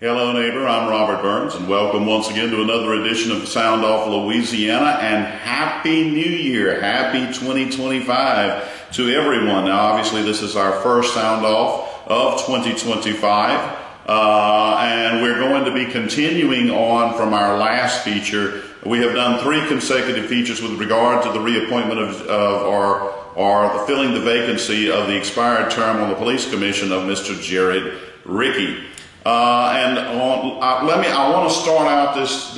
Hello neighbor, I'm Robert Burns and welcome once again to another edition of Sound Off Louisiana, and Happy New Year, Happy 2025 to everyone. Now obviously this is our first Sound Off of 2025 and we're going to be continuing on from our last feature. We have done 3 consecutive features with regard to the reappointment or filling the vacancy of the expired term on the Police Commission of Mr. Jared Rickey. I want to start out this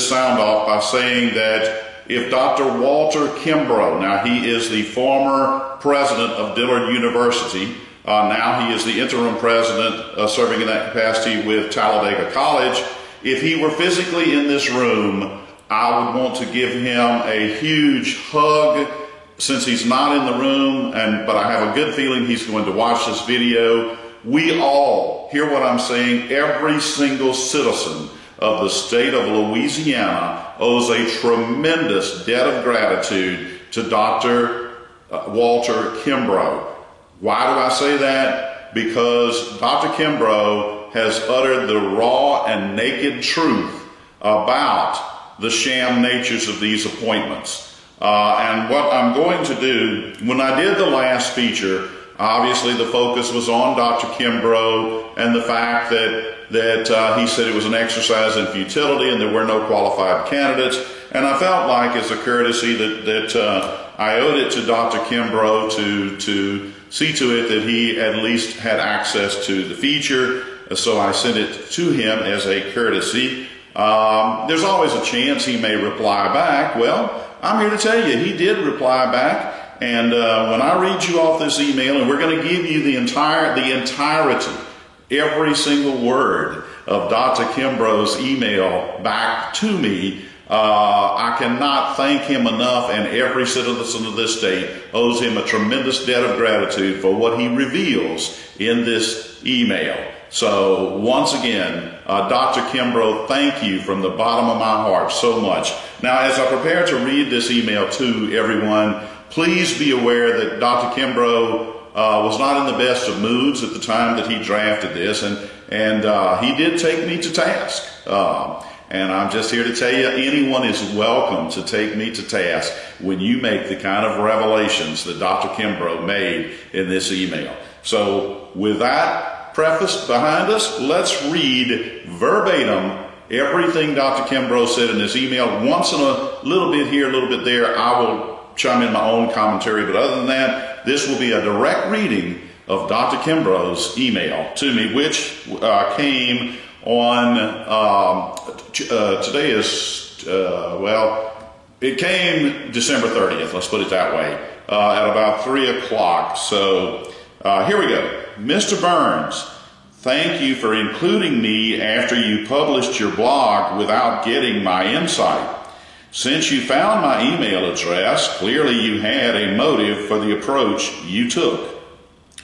sound off by saying that if Dr. Walter Kimbrough, now he is the former president of Dillard University, now he is the interim president serving in that capacity with Talladega College. If he were physically in this room, I would want to give him a huge hug. Since he's not in the room, but I have a good feeling he's going to watch this video. We all, hear what I'm saying, every single citizen of the state of Louisiana owes a tremendous debt of gratitude to Dr. Walter Kimbrough. Why do I say that? Because Dr. Kimbrough has uttered the raw and naked truth about the sham natures of these appointments. And what I'm going to do, when I did the last feature, obviously the focus was on Dr. Kimbrough and the fact that he said it was an exercise in futility and there were no qualified candidates. And I felt like as a courtesy that I owed it to Dr. Kimbrough to see to it that he at least had access to the feature. So I sent it to him as a courtesy. There's always a chance he may reply back. Well, I'm here to tell you, he did reply back, and when I read you off this email, and we're going to give you the entirety, every single word of Dr. Kimbrough's email back to me, I cannot thank him enough, and every citizen of this state owes him a tremendous debt of gratitude for what he reveals in this email. So once again, Dr. Kimbrough, thank you from the bottom of my heart so much. Now, as I prepare to read this email to everyone, please be aware that Dr. Kimbrough was not in the best of moods at the time that he drafted this, and he did take me to task. And I'm just here to tell you, anyone is welcome to take me to task when you make the kind of revelations that Dr. Kimbrough made in this email. So with that preface behind us, let's read verbatim everything Dr. Kimbrough said in this email. Once in a little bit here, a little bit there, I will chime in my own commentary, but other than that, this will be a direct reading of Dr. Kimbrough's email to me, which came on, today is, it came December 30th, let's put it that way, at about 3 o'clock. So here we go. Mr. Burns, thank you for including me after you published your blog without getting my insight. Since you found my email address, clearly you had a motive for the approach you took.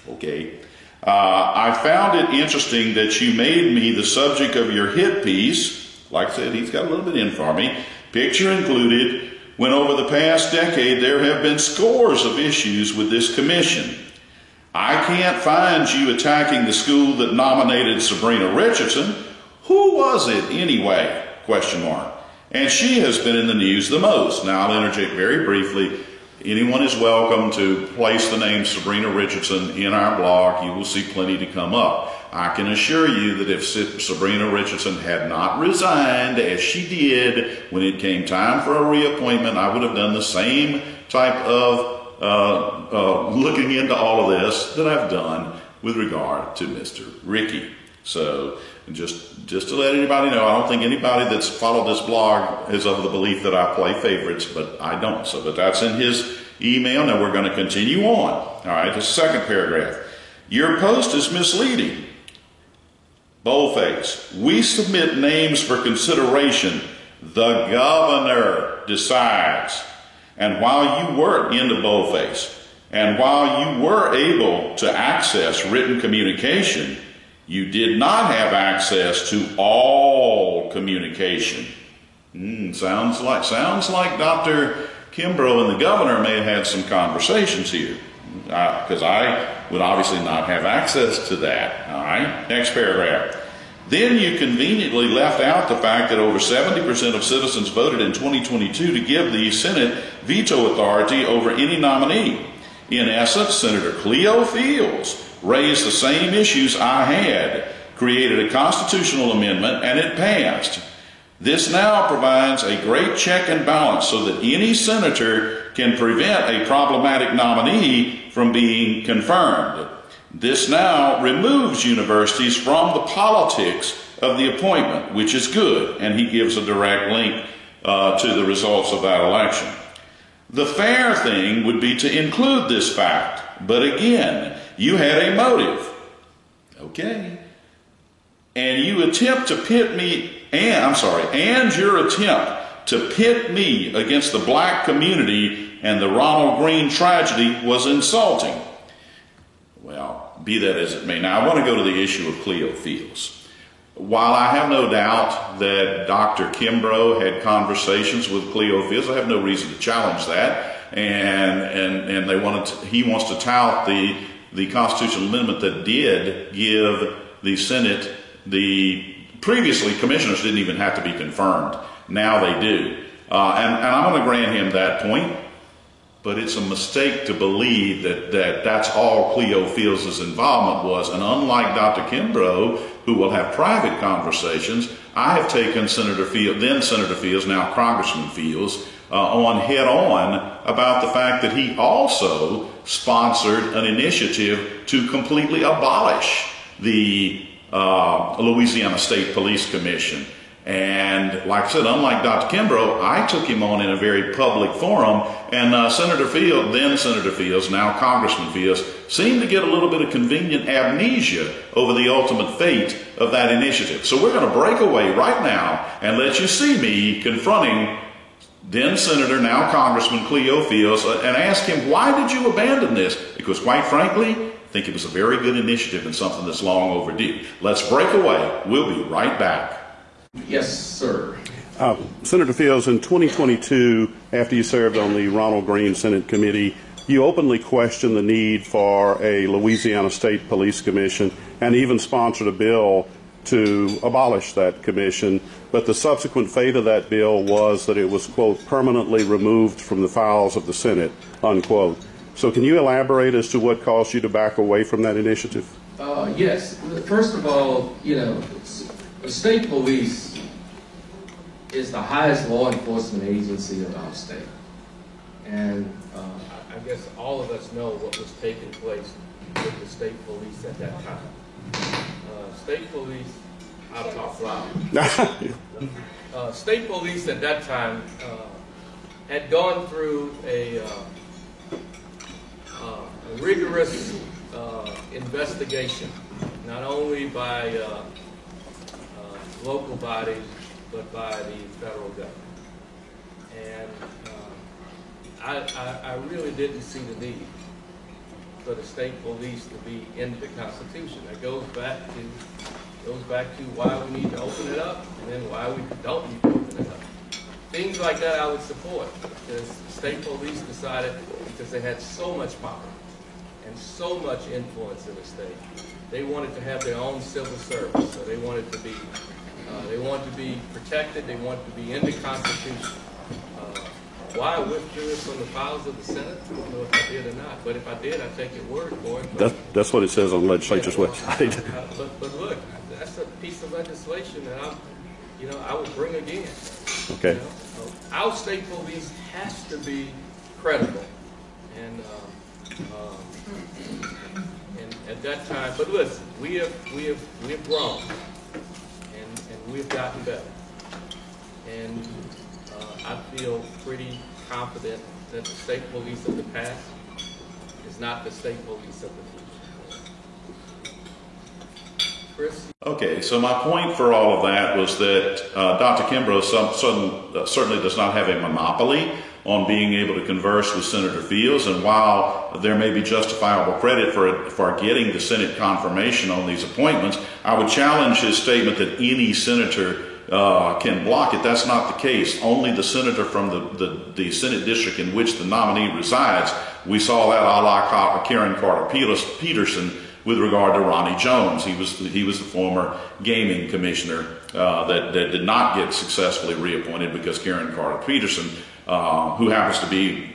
Okay. I found it interesting that you made me the subject of your hit piece. Like I said, he's got a little bit in for me. Picture included, when over the past decade there have been scores of issues with this commission. I can't find you attacking the school that nominated Sabrina Richardson. Who was it anyway? Question mark. And she has been in the news the most. Now I'll interject very briefly. Anyone is welcome to place the name Sabrina Richardson in our blog. You will see plenty to come up. I can assure you that if Sabrina Richardson had not resigned as she did when it came time for a reappointment, I would have done the same type of looking into all of this that I've done with regard to Mr. Rickey. So just to let anybody know, I don't think anybody that's followed this blog is of the belief that I play favorites, but I don't. So, but that's in his email. Now we're going to continue on. All right, the second paragraph. Your post is misleading. Boldface. We submit names for consideration. The governor decides. And while you were into boldface, and while you were able to access written communication, you did not have access to all communication. Sounds like Dr. Kimbrough and the governor may have had some conversations here. because I would obviously not have access to that. All right, next paragraph. Then you conveniently left out the fact that over 70% of citizens voted in 2022 to give the Senate veto authority over any nominee. In essence, Senator Cleo Fields raised the same issues I had, created a constitutional amendment, and it passed. This now provides a great check and balance so that any senator can prevent a problematic nominee from being confirmed. This now removes universities from the politics of the appointment, which is good, and he gives a direct link to the results of that election. The fair thing would be to include this fact, but again, you had a motive. Okay. And you attempt to pit me, and your attempt to pit me against the black community and the Ronald Greene tragedy was insulting. Well, be that as it may. Now, I want to go to the issue of Cleo Fields. While I have no doubt that Dr. Kimbrough had conversations with Cleo Fields, I have no reason to challenge that. And he wants to tout the constitutional amendment that did give the Senate, previously commissioners didn't even have to be confirmed. Now they do. And I'm going to grant him that point. But it's a mistake to believe that that's all Cleo Fields' involvement was. And unlike Dr. Kimbrough, who will have private conversations, I have taken then Senator Fields, now Congressman Fields, on head-on about the fact that he also sponsored an initiative to completely abolish the Louisiana State Police Commission. And like I said, unlike Dr. Kimbrough, I took him on in a very public forum, and then Senator Fields, now Congressman Fields, seemed to get a little bit of convenient amnesia over the ultimate fate of that initiative. So we're going to break away right now and let you see me confronting then Senator, now Congressman Cleo Fields, and ask him, why did you abandon this? Because quite frankly, I think it was a very good initiative and something that's long overdue. Let's break away. We'll be right back. Yes, sir. Senator Fields, in 2022, after you served on the Ronald Greene Senate Committee, you openly questioned the need for a Louisiana State Police Commission and even sponsored a bill to abolish that commission. But the subsequent fate of that bill was that it was, quote, permanently removed from the files of the Senate, unquote. So can you elaborate as to what caused you to back away from that initiative? Yes. First of all, the state police is the highest law enforcement agency of our state. And I guess all of us know what was taking place with the state police at that time. State police, I'll talk loud. State police at that time had gone through a rigorous investigation, not only by local bodies, but by the federal government. And I really didn't see the need for the state police to be in the Constitution. That goes back to why we need to open it up, and then why we don't need to open it up. Things like that I would support, because state police decided, because they had so much power and so much influence in the state, they wanted to have their own civil service. So they wanted to be protected. They wanted to be in the Constitution. Why I withdrew it from the files of the Senate, I don't know if I did or not. But if I did, I'd take your word for it. That's what it says on the legislature's website. But look, that's a piece of legislation that I would bring again. Okay. Our state police has to be credible, and at that time. But listen, we have grown, and we've gotten better, and I feel pretty confident that the state police of the past is not the state police of the future. Chris? Okay, so my point for all of that was that Dr. Kimbrough certainly does not have a monopoly on being able to converse with Senator Fields, and while there may be justifiable credit for getting the Senate confirmation on these appointments, I would challenge his statement that any senator can block it. That's not the case. Only the senator from the Senate district in which the nominee resides. We saw that a la Karen Carter Peterson with regard to Ronnie Jones. He was the former gaming commissioner that did not get successfully reappointed because Karen Carter Peterson, who happens to be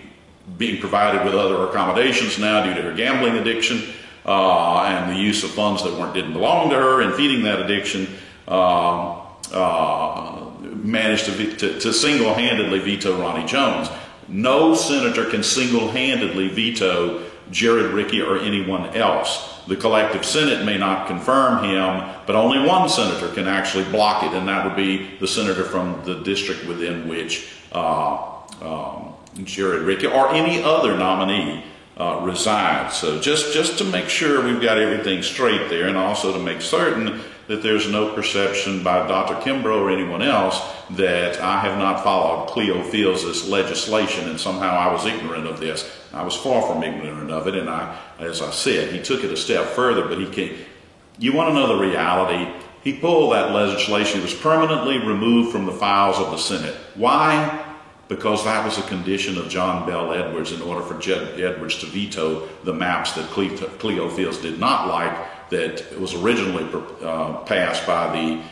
being provided with other accommodations now due to her gambling addiction and the use of funds that didn't belong to her, and feeding that addiction, managed to single-handedly veto Ronnie Jones. No senator can single-handedly veto Jared Rickey or anyone else. The collective Senate may not confirm him, but only one senator can actually block it, and that would be the senator from the district within which Jared Rickey or any other nominee resides. So just to make sure we've got everything straight there, and also to make certain that there's no perception by Dr. Kimbrough or anyone else that I have not followed Cleo Fields' legislation and somehow I was ignorant of this. I was far from ignorant of it, and as I said, he took it a step further, but he can't. You want to know the reality? He pulled that legislation. It was permanently removed from the files of the Senate. Why? Because that was a condition of John Bell Edwards in order for Edwards to veto the maps that Cleo Fields did not like, that was originally passed by the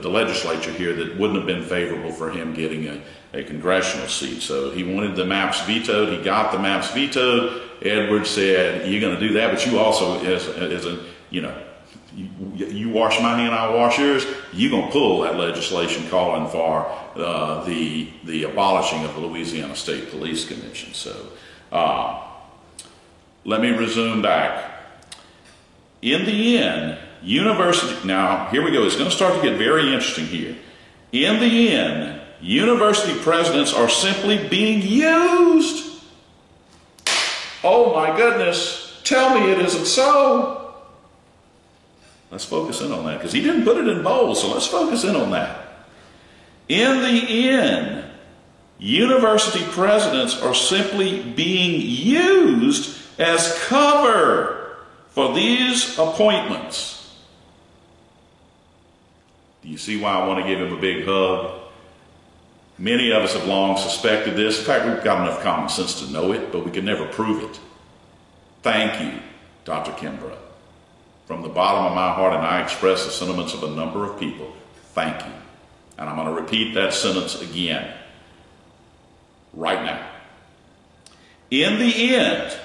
legislature here, that wouldn't have been favorable for him getting a congressional seat. So he wanted the maps vetoed. He got the maps vetoed. Edwards said, "You're going to do that, but you also, you wash my hand, I wash yours. You're going to pull that legislation calling for the abolishing of the Louisiana State Police Commission." So let me resume back. In the end, now here we go. It's going to start to get very interesting here. In the end, university presidents are simply being used. Oh my goodness, tell me it isn't so. Let's focus in on that, because he didn't put it in bold, so let's focus in on that. In the end, university presidents are simply being used as cover for these appointments. Do you see why I want to give him a big hug? Many of us have long suspected this. In fact, we've got enough common sense to know it, but we can never prove it. Thank you, Dr. Kimbrough. From the bottom of my heart, and I express the sentiments of a number of people, thank you. And I'm going to repeat that sentence again, right now. In the end,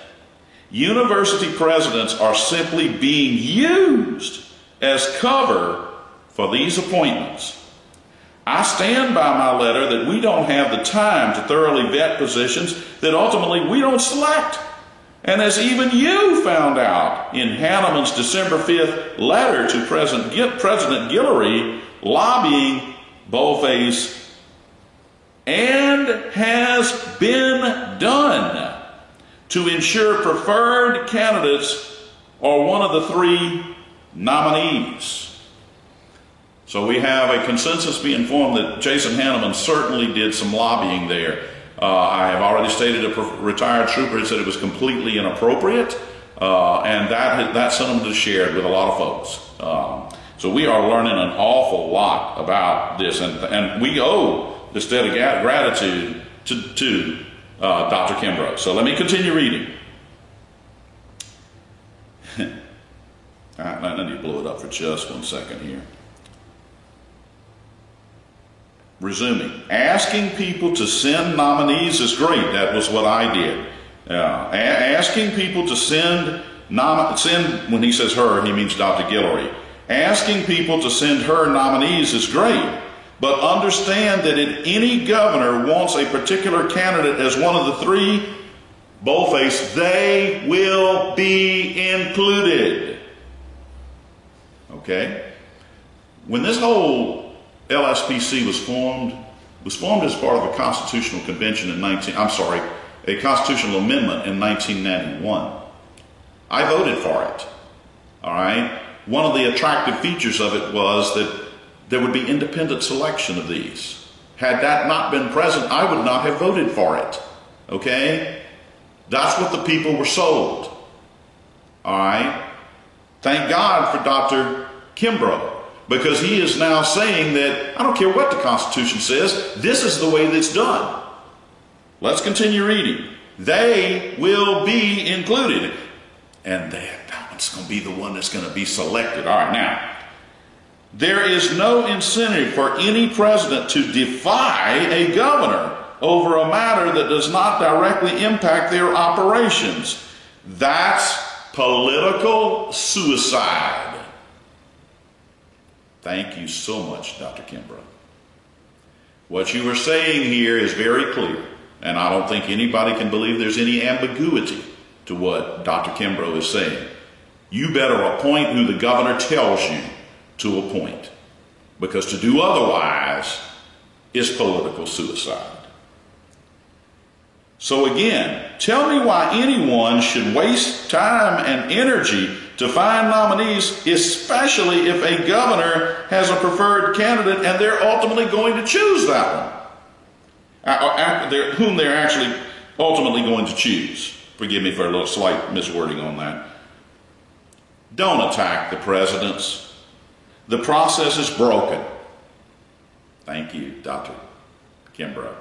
university presidents are simply being used as cover for these appointments. I stand by my letter that we don't have the time to thoroughly vet positions that ultimately we don't select. And as even you found out in Hanneman's December 5th letter to President Guillory, lobbying boldface, and has been done to ensure preferred candidates are one of the three nominees. So we have a consensus being formed that Jason Hanneman certainly did some lobbying there. I have already stated a retired trooper had said it was completely inappropriate, and that sentiment is shared with a lot of folks. So we are learning an awful lot about this, and we owe this debt of gratitude to Dr. Kimbrough. So let me continue reading. I need to blow it up for just 1 second here. Resuming, asking people to send nominees is great. That was what I did. Asking people to send, when he says her, he means Dr. Guillory. Asking people to send her nominees is great, but understand that if any governor wants a particular candidate as one of the three, boldface, they will be included. Okay? When this whole LSPC was formed as part of a constitutional convention a constitutional amendment in 1991. I voted for it. All right? One of the attractive features of it was that there would be independent selection of these. Had that not been present, I would not have voted for it. Okay? That's what the people were sold. All right? Thank God for Dr. Kimbrough, because he is now saying that, I don't care what the Constitution says, this is the way that's done. Let's continue reading. They will be included. And that one's going to be the one that's going to be selected. All right, now, there is no incentive for any president to defy a governor over a matter that does not directly impact their operations. That's political suicide. Thank you so much, Dr. Kimbrough. What you are saying here is very clear, and I don't think anybody can believe there's any ambiguity to what Dr. Kimbrough is saying. You better appoint who the governor tells you to appoint, because to do otherwise is political suicide. So again, tell me why anyone should waste time and energy to find nominees, especially if a governor has a preferred candidate and they're ultimately going to choose that one, whom they're actually ultimately going to choose. Forgive me for a little slight miswording on that. Don't attack the presidents. The process is broken. Thank you, Dr. Kimbrough.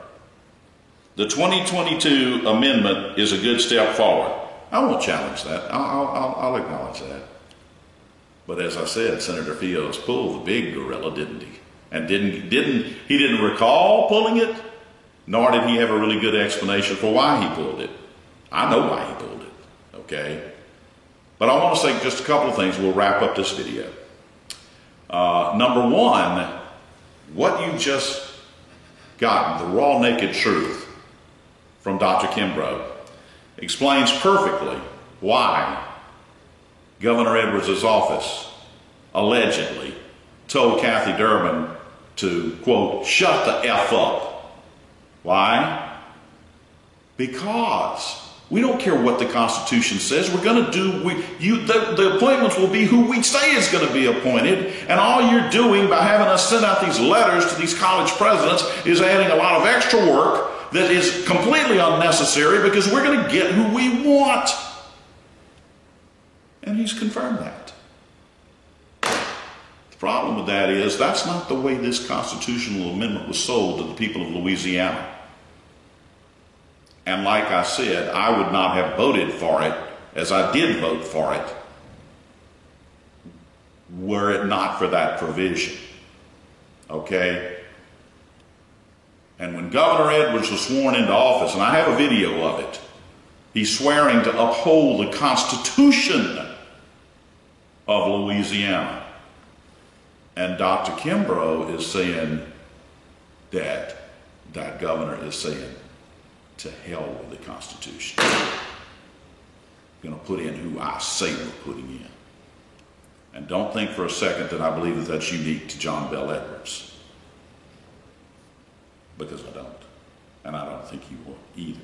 The 2022 amendment is a good step forward. I won't challenge that. I'll acknowledge that. But as I said, Senator Fields pulled the big gorilla, didn't he? And he didn't recall pulling it, nor did he have a really good explanation for why he pulled it. I know why he pulled it, okay? But I want to say just a couple of things. We'll wrap up this video. Number one, what you just gotten, the raw naked truth from Dr. Kimbrough, explains perfectly why Governor Edwards' office allegedly told Kathy Durbin to, quote, shut the F up. Why? Because we don't care what the Constitution says. We're going to do, the appointments will be who we say is going to be appointed. And all you're doing by having us send out these letters to these college presidents is adding a lot of extra work that is completely unnecessary, because we're going to get who we want. And he's confirmed that. The problem with that is that's not the way this constitutional amendment was sold to the people of Louisiana. And like I said, I would not have voted for it as I did vote for it were it not for that provision. Okay? And when Governor Edwards was sworn into office, and I have a video of it, he's swearing to uphold the Constitution of Louisiana. And Dr. Kimbrough is saying that governor is saying, to hell with the Constitution. I'm going to put in who I say we're putting in. And don't think for a second that I believe that that's unique to John Bell Edwards. Because I don't. And I don't think you will either.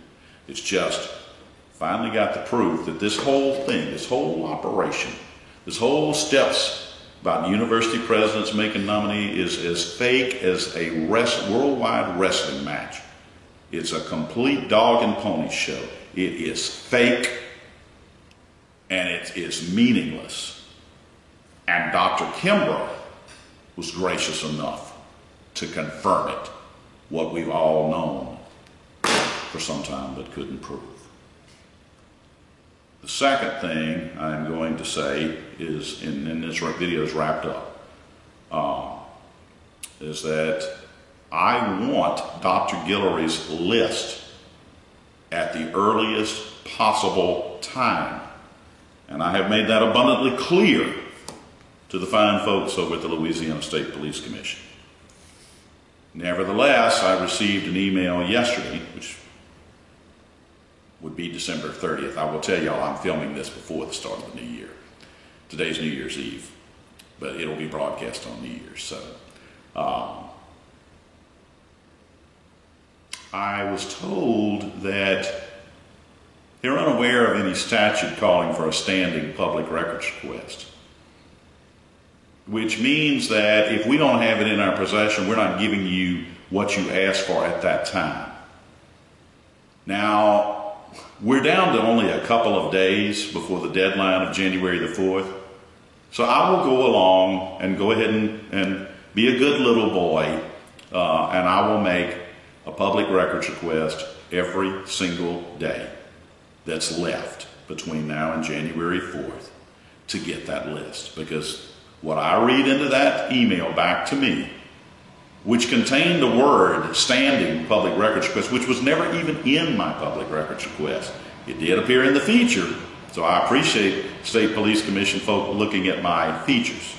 It's just finally got the proof that this whole thing, this whole operation, this whole steps about university presidents making nominee is as fake as a worldwide wrestling match. It's a complete dog and pony show. It is fake and it is meaningless. And Dr. Kimbrough was gracious enough to confirm it, what we've all known for some time but couldn't prove. The second thing I'm going to say is, and this video is wrapped up, is that I want Dr. Guillory's list at the earliest possible time. And I have made that abundantly clear to the fine folks over at the Louisiana State Police Commission. Nevertheless, I received an email yesterday, which would be December 30th. I will tell y'all I'm filming this before the start of the new year. Today's New Year's Eve, but it'll be broadcast on New Year's. So I was told that they're unaware of any statute calling for a standing public records request, which means that if we don't have it in our possession, we're not giving you what you asked for at that time. Now, we're down to only a couple of days before the deadline of January the 4th. So I will go along and go ahead and be a good little boy, and I will make a public records request every single day that's left between now and January 4th to get that list. Because what I read into that email back to me, which contained the word standing public records request, which was never even in my public records request. It did appear in the feature, so I appreciate State Police Commission folk looking at my features.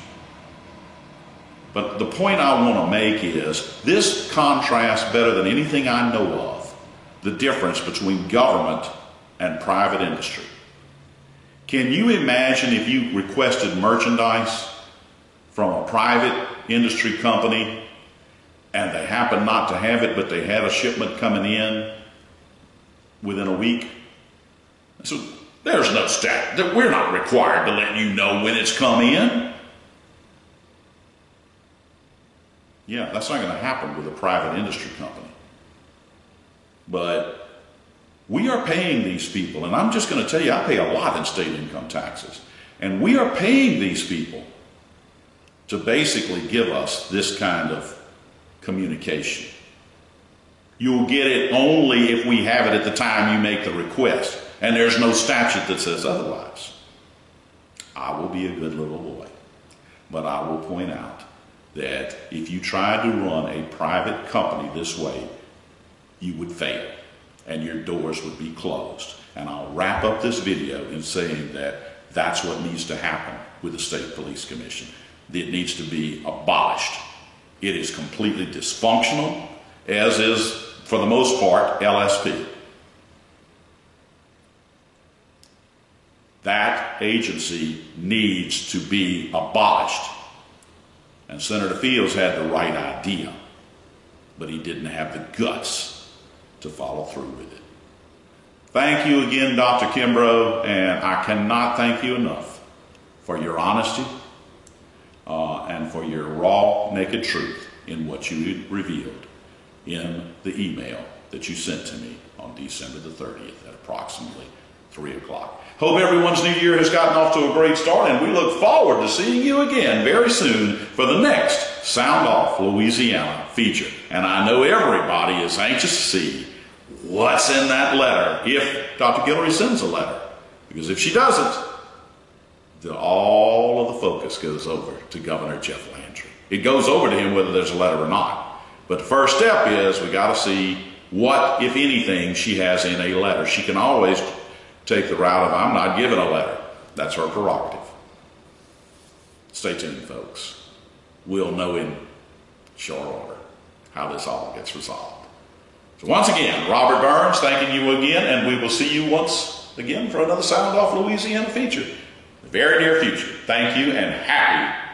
But the point I want to make is this contrasts better than anything I know of the difference between government and private industry. Can you imagine if you requested merchandise from a private industry company and they happened not to have it, but they had a shipment coming in within a week? So there's no stat that we're not required to let you know when it's come in. Yeah, that's not going to happen with a private industry company. But we are paying these people, and I'm just going to tell you, I pay a lot in state income taxes. And we are paying these people to basically give us this kind of communication. You'll get it only if we have it at the time you make the request. And there's no statute that says otherwise. I will be a good little boy. But I will point out that if you tried to run a private company this way, you would fail and your doors would be closed. And I'll wrap up this video in saying that that's what needs to happen with the State Police Commission. It needs to be abolished. It is completely dysfunctional, as is, for the most part, LSP. That agency needs to be abolished. And Senator Fields had the right idea, but he didn't have the guts to follow through with it. Thank you again, Dr. Kimbrough, and I cannot thank you enough for your honesty and for your raw, naked truth in what you revealed in the email that you sent to me on December the 30th at approximately 3 o'clock. Hope everyone's new year has gotten off to a great start, and we look forward to seeing you again very soon for the next Sound Off Louisiana feature. And I know everybody is anxious to see what's in that letter, if Dr. Guillory sends a letter. Because if she doesn't, then all of the focus goes over to Governor Jeff Landry. It goes over to him whether there's a letter or not. But the first step is we got to see what, if anything, she has in a letter. She can always take the route of, I'm not giving a letter. That's her prerogative. Stay tuned, folks. We'll know in short order how this all gets resolved. So once again, Robert Burns, thanking you again, and we will see you once again for another Sound Off Louisiana feature in the very near future. Thank you, and happy